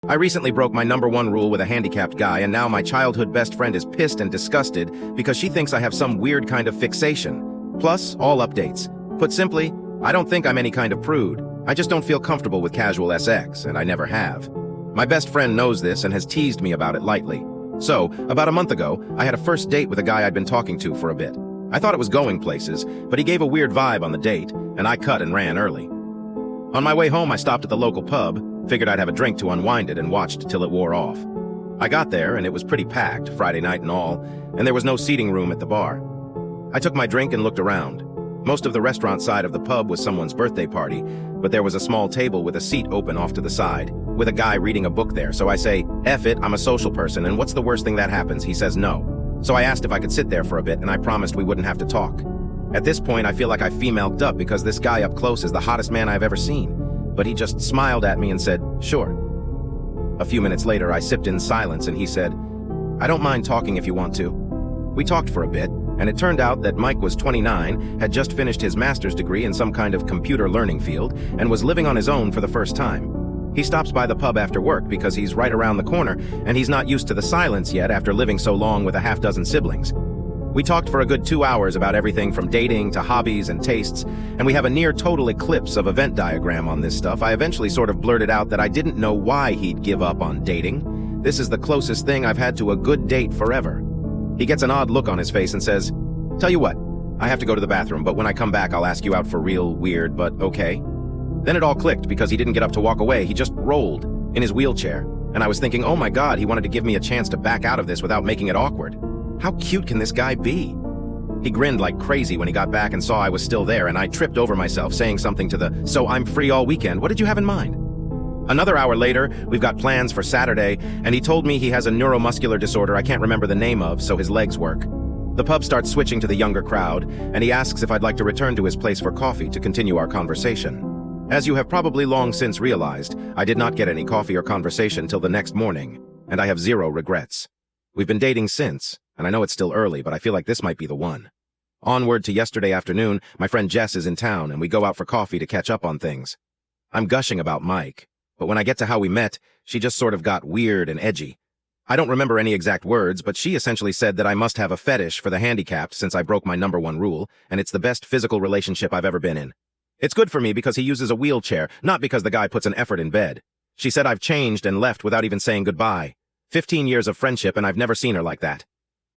I recently broke my #1 rule with a handicapped guy, and now my childhood best friend is pissed and disgusted because she thinks I have some weird kind of fixation. Plus, all updates. Put simply, I don't think I'm any kind of prude. I just don't feel comfortable with casual sex, and I never have. My best friend knows this and has teased me about it lightly. So, about a month ago, I had a first date with a guy I'd been talking to for a bit. I thought it was going places, but he gave a weird vibe on the date, and I cut and ran early. On my way home, I stopped at the local pub, figured I'd have a drink to unwind it, and watched till it wore off. I got there, and it was pretty packed, Friday night and all, and there was no seating room at the bar. I took my drink and looked around. Most of the restaurant side of the pub was someone's birthday party, but there was a small table with a seat open off to the side, with a guy reading a book there, so I say, F it, I'm a social person, and what's the worst thing that happens? He says no. So I asked if I could sit there for a bit, and I promised we wouldn't have to talk. At this point, I feel like I femaled up because this guy up close is the hottest man I've ever seen. But he just smiled at me and said, sure. A few minutes later, I sipped in silence, and he said, I don't mind talking if you want to. We talked for a bit, and it turned out that Mike was 29, had just finished his master's degree in some kind of computer learning field, and was living on his own for the first time. He stops by the pub after work because he's right around the corner, and he's not used to the silence yet after living so long with a half-dozen siblings. We talked for a good 2 hours about everything from dating to hobbies and tastes, and we have a near-total eclipse of event diagram on this stuff. I eventually sort of blurted out that I didn't know why he'd give up on dating. This is the closest thing I've had to a good date forever. He gets an odd look on his face and says, tell you what, I have to go to the bathroom, but when I come back I'll ask you out for real, weird, but okay. Then it all clicked because he didn't get up to walk away, he just rolled in his wheelchair, and I was thinking, oh my god, he wanted to give me a chance to back out of this without making it awkward. How cute can this guy be? He grinned like crazy when he got back and saw I was still there, and I tripped over myself saying something to the, so I'm free all weekend, what did you have in mind? Another hour later, we've got plans for Saturday, and he told me he has a neuromuscular disorder I can't remember the name of, so his legs work. The pub starts switching to the younger crowd, and he asks if I'd like to return to his place for coffee to continue our conversation. As you have probably long since realized, I did not get any coffee or conversation till the next morning, and I have zero regrets. We've been dating since, and I know it's still early, but I feel like this might be the one. Onward to yesterday afternoon, my friend Jess is in town, and we go out for coffee to catch up on things. I'm gushing about Mike, but when I get to how we met, she just sort of got weird and edgy. I don't remember any exact words, but she essentially said that I must have a fetish for the handicapped since I broke my #1 rule, and it's the best physical relationship I've ever been in. It's good for me because he uses a wheelchair, not because the guy puts an effort in bed. She said I've changed and left without even saying goodbye. 15 years of friendship, and I've never seen her like that.